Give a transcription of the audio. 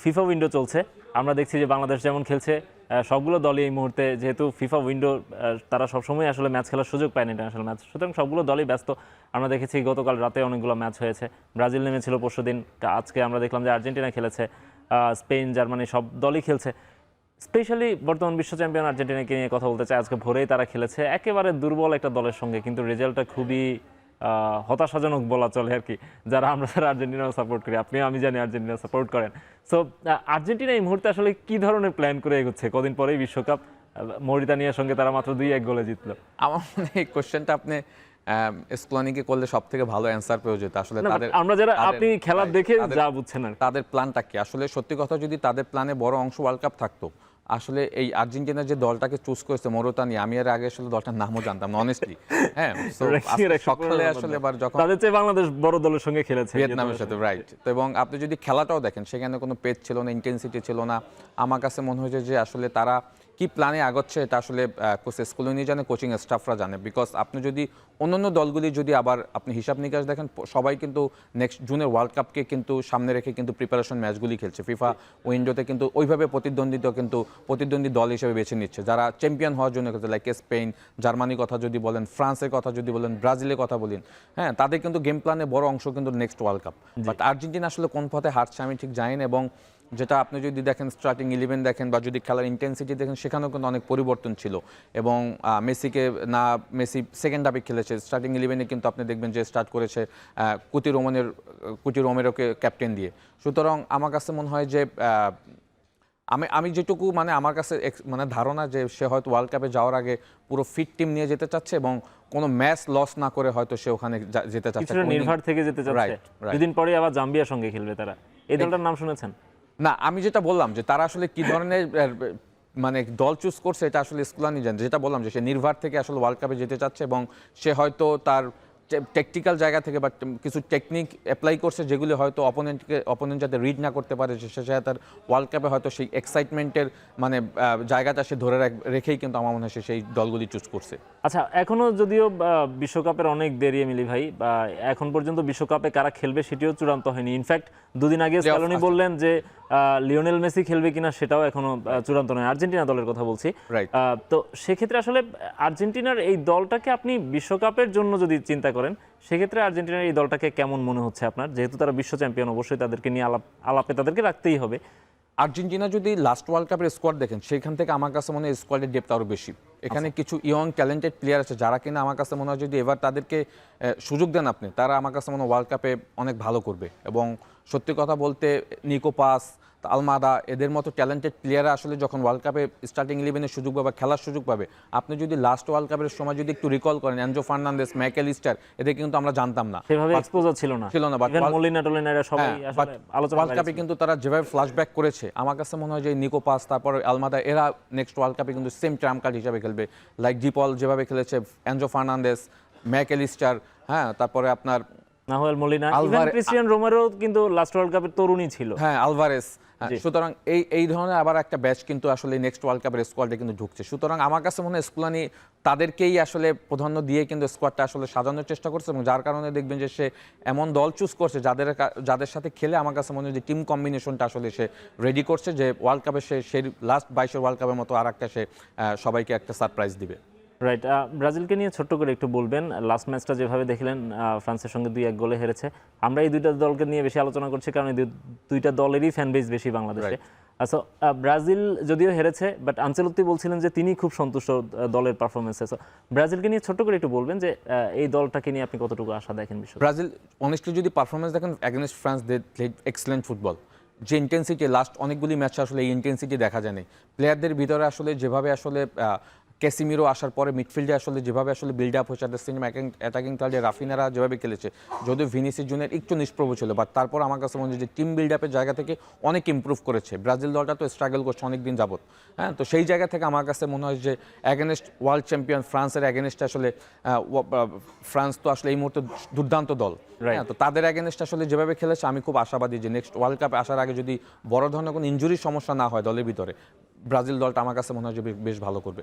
FIFA window চলছে। আমরা দেখছি যে বাংলাদেশ যেমন খেলছে, সবগুলো দলই এই মুহূর্তে, যেহেতু ফিফা উইন্ডো তারা সবসময় আসলে ম্যাচ খেলার সুযোগ পায় না, ইন্টারন্যাশনাল ম্যাচ, সুতরাং সবগুলো দলই ব্যস্ত। আমরা দেখেছি গতকাল রাতে অনেকগুলো ম্যাচ হয়েছে। ব্রাজিল নেমেছিল পরশুদিন, আজকে আমরা দেখলাম যে আর্জেন্টিনা খেলেছে, স্পেন, জার্মানি সব দলই খেলছে। স্পেশালি বর্তমান বিশ্ব চ্যাম্পিয়ন আর্জেন্টিনাকে নিয়ে কথা বলতে চাই। আজকে ভোরেই তারা খেলেছে একেবারে দুর্বল একটা দলের সঙ্গে, কিন্তু রেজাল্টটা খুবই হতাশাজনক বলা চলে আর কি। আমরা আর্জেন্টিনাও সাপোর্ট করি, আপনিও আমি জানি আর্জেন্টিনা সাপোর্ট করেন। সো আর্জেন্টিনা এই মুহূর্তে আসলে কি ধরনের প্ল্যান করে এগোচ্ছে? কদিন পরেই বিশ্বকাপ, মরিতানিয়ার সঙ্গে তারা মাত্র 2-1 গোলে জিতলো। আমার মনে হয় এই কোশ্চেনটা আপনি স্কোয়ানিকে করলে সব থেকে ভালো অ্যান্সার পেয়ে যেত। আসলে তাদের আমরা যারা আপনি খেলা দেখে যা বুঝছেন আর তাদের প্ল্যানটা কি, আসলে সত্যি কথা যদি তাদের প্ল্যানে বড় অংশ ওয়ার্ল্ড কাপ থাকতো, আসলে এই আর্জেন্টিনা যে দলটাকে চুজ করেছে মরিতানিয়া, আমি এর আগে আসলে দলটার নামও জানতাম না অনেস্টলি। হ্যাঁ, সকালে আসলে এবার যখন তাদের চেয়ে বাংলাদেশ বড় দলের সঙ্গে খেলেছে ভিয়েতনামের সাথে, রাইট। তো এবং আপনি যদি খেলাটাও দেখেন, সেখানে কোনো পেচ ছিল না, ইন্টেন্সিটি ছিল না। আমার কাছে মনে হয়েছে যে আসলে তারা কি প্ল্যানে আগোচ্ছে এটা আসলে কোচ স্কুলনি জানে, কোচিং স্টাফরা জানে। বিকজ আপনি যদি অন্যান্য দলগুলি যদি আবার আপনি হিসাব নিকাশ দেখেন, সবাই কিন্তু নেক্সট জুনের ওয়ার্ল্ড কাপকে কিন্তু সামনে রেখে কিন্তু প্রিপারেশন ম্যাচগুলি খেলছে। ফিফা উইন্ডোতে কিন্তু ওইভাবে প্রতিদ্বন্দ্বী দল হিসেবে বেছে নিচ্ছে যারা চ্যাম্পিয়ন হওয়ার জন্য খেলছে, লাইক স্পেন, জার্মানির কথা যদি বলেন, ফ্রান্সের কথা যদি বলেন, ব্রাজিলের কথা বলেন, হ্যাঁ, তাদের কিন্তু গেম প্ল্যানে বড় অংশ কিন্তু next world cup. But Argentina আসলে কোন পথে হারছে আমি ঠিক জানি না। এবং যেটা আপনি যদি দেখেন স্টার্টিং 11 দেখেন বা যদি খেলার ইন্টেন্সিটি দেখেন, সেখানেও কিন্তু অনেক পরিবর্তন ছিল। এবং মেসি সেকেন্ড হাফে খেলেছে, স্টার্টিং 11-এ কিন্তু আপনি দেখবেন যে স্টার্ট করেছে কুতি রোমেরোকে ক্যাপ্টেন দিয়ে। সুতরাং আমার কাছে মনে হয় যে আমি যেটুকু আমার কাছে ধারণা যে সে হয়তো ওয়ার্ল্ড কাপে যাওয়ার আগে পুরো ফিট টিম নিয়ে যেতে চাচ্ছে এবং কোনো ম্যাচ লস না করে হয়তো সে ওখানে যেতে চাচ্ছে, কিছুটা নির্ভর থেকে যেতে চাচ্ছে। দুদিন পরে আবার জাম্বিয়ার সঙ্গে খেলবে তারা। এই দলটার নাম শুনেছেন? না, আমি যেটা বললাম যে তারা আসলে কি ধরনের দল চুজ করছে এটা আসলে স্কুলানি জানে। যেটা বললাম যে সে নির্ভর থেকে আসলে ওয়ার্ল্ড কাপে যেতে চাচ্ছে এবং সে হয়তো তার টেকনিক্যাল জায়গা থেকে বা কিছু টেকনিক অ্যাপ্লাই করছে যেগুলি হয়তো অপোনেন্ট যাতে রিড না করতে পারে, সে তার ওয়ার্ল্ড কাপে হয়তো সেই এক্সাইটমেন্টের জায়গাটা সে ধরে রেখেই কিন্তু আমার মনে হয় সেই দলগুলি চুজ করছে। আচ্ছা, এখনো যদিও বিশ্বকাপের অনেক দেরি মিলি ভাই, বা এখন পর্যন্ত বিশ্বকাপে কারা খেলবে সেটিও চূড়ান্ত হয়নি। ইনফ্যাক্ট দুদিন আগে স্ক্যালোনি বললেন যে লিওনেল মেসি খেলবে কিনা সেটাও এখনো চূড়ান্ত নয়, আর্জেন্টিনা দলের কথা বলছি। তো সেক্ষেত্রে আসলে আর্জেন্টিনার এই দলটাকে আপনি বিশ্বকাপের জন্য যদি চিন্তা করেন, সেক্ষেত্রে আর্জেন্টিনার এই দলটাকে কেমন মনে হচ্ছে আপনার? যেহেতু তারা বিশ্ব চ্যাম্পিয়ন, অবশ্যই তাদেরকে নিয়ে আলাপে তাদেরকে রাখতেই হবে। আর্জেন্টিনা যদি লাস্ট ওয়ার্ল্ড কাপের স্কোয়াড দেখেন, সেখান থেকে আমার কাছে মনে হয় স্কোয়াডের ডেপথ আরও বেশি। এখানে কিছু ইয়ং ট্যালেন্টেড প্লেয়ার আছে যারা কিনা আমার কাছে মনে হয় যদি এবার তাদেরকে সুযোগ দেন আপনি, তারা আমার কাছে মনে হয় ওয়ার্ল্ড কাপে অনেক ভালো করবে। এবং সত্যি কথা বলতে নিকো পাস, আলমাদা, এদের মতো ট্যালেন্টেড প্লেয়াররা আসলে যখন ওয়ার্ল্ড কাপে স্টার্টিং 11-এর সুযোগ পাবে, খেলার সুযোগ পাবে, আপনি যদি লাস্ট ওয়ার্ল্ড কাপের সময় যদি একটু রিকল করেন, এনজো ফার্নান্দেস, ম্যাকঅ্যালিস্টার, এদের কিন্তু আমরা জানতাম না, সেভাবে এক্সপোজার ছিল না। ওয়ার্ল্ড কাপে কিন্তু তারা যেভাবে ফ্ল্যাশব্যাক করেছে, আমার কাছে মনে হয় যে নিকো পাস, তারপর আলমাদা, এরা নেক্সট ওয়ার্ল্ড কাপে কিন্তু সেম ট্রাম্প কার্ড হিসাবে খেলবে। লাইক ডিপল যেভাবে খেলেছে, এনজো ফার্নান্দেস, ম্যাকঅ্যালিস্টার, হ্যাঁ, তারপরে আপনার Nahuel Molina, even Cristian Romero কিন্তু লাস্ট ওয়ার্ল্ড কাপের তরুণই ছিল, হ্যাঁ, আলভারেস। সুতরাং এই ধরনের আবার একটা ব্যাচ কিন্তু আসলে নেক্সট ওয়ার্ল্ড কাপের স্কোয়াডে কিন্তু ঢুকছে। সুতরাং আমার কাছে মনে হয় স্কুলানি তাদেরকেই আসলে প্রাধান্য দিয়ে কিন্তু স্কোয়াডটা আসলে সাজানোর চেষ্টা করছে এবং যার কারণে দেখবেন যে সে এমন দল চুজ করছে যাদের সাথে খেলে আমার কাছে মনে হয় যে টিম কম্বিনেশনটা আসলে সে রেডি করছে, যে ওয়ার্ল্ড কাপে সেই লাস্ট 22-এর ওয়ার্ল্ড কাপের মতো আর একটা সে সবাইকে একটা সারপ্রাইজ দিবে। রাইট। ব্রাজিলকে নিয়ে ছোট্ট করে একটু বলবেন। লাস্ট ম্যাচটা যেভাবে দেখলেন, ফ্রান্সের সঙ্গে 2-1 গোলে হেরেছে। আমরা এই দুইটা দলকে নিয়ে বেশি আলোচনা করছি কারণ এই দুইটা দলেরই ফ্যান বেস বেশি বাংলাদেশে। সো ব্রাজিল যদিও হেরেছে, বাট আনচেলত্তি বলছিলেন যে তিনি খুব সন্তুষ্ট দলের পারফরমেন্সে। সো ব্রাজিলকে নিয়ে ছোট্ট করে একটু বলবেন যে এই দলটাকে নিয়ে আপনি কতটুকু আশা দেখেন বিশ্ব? ব্রাজিল অনেস্টলি যদি পারফরমেন্স দেখেন against France, they played excellent football. যে ইন্টেন্সিটি লাস্ট অনেকগুলি ম্যাচে আসলে এই ইন্টেন্সিটি দেখা যায়নি প্লেয়ারদের ভিতরে। আসলে যেভাবে আসলে ক্যাসিমিরো আসার পরে মিডফিল্ডে আসলে যেভাবে আসলে বিল্ড আপ হয়েছে, অ্যাটাকিং থার্ডে রাফিনারা যেভাবে খেলেছে, যদিও ভিনিসিয়াস জুনিয়র একটু নিষ্প্রভ ছিল, বাট তারপর আমার কাছে মনে হয় যে টিম বিল্ড আপের জায়গা থেকে অনেক ইম্প্রুভ করেছে। ব্রাজিল দলটা তো স্ট্রাগল করছে অনেক দিন যাবত, হ্যাঁ। তো সেই জায়গা থেকে আমার কাছে মনে হয় যে অ্যাগেনস্ট ওয়ার্ল্ড চ্যাম্পিয়ন ফ্রান্সের অ্যাগেনস্টে আসলে ফ্রান্স তো আসলে এই মুহূর্তে দুর্দান্ত দল, হ্যাঁ। তো তাদের অ্যাগেনস্ট আসলে যেভাবে খেলেছে, আমি খুব আশাবাদী যে নেক্সট ওয়ার্ল্ড কাপে আসার আগে যদি বড় ধরনের কোনো ইনজুরির সমস্যা না হয় দলের ভিতরে, ব্রাজিল দলটা আমার কাছে মনে হয় যে বেশ ভালো করবে।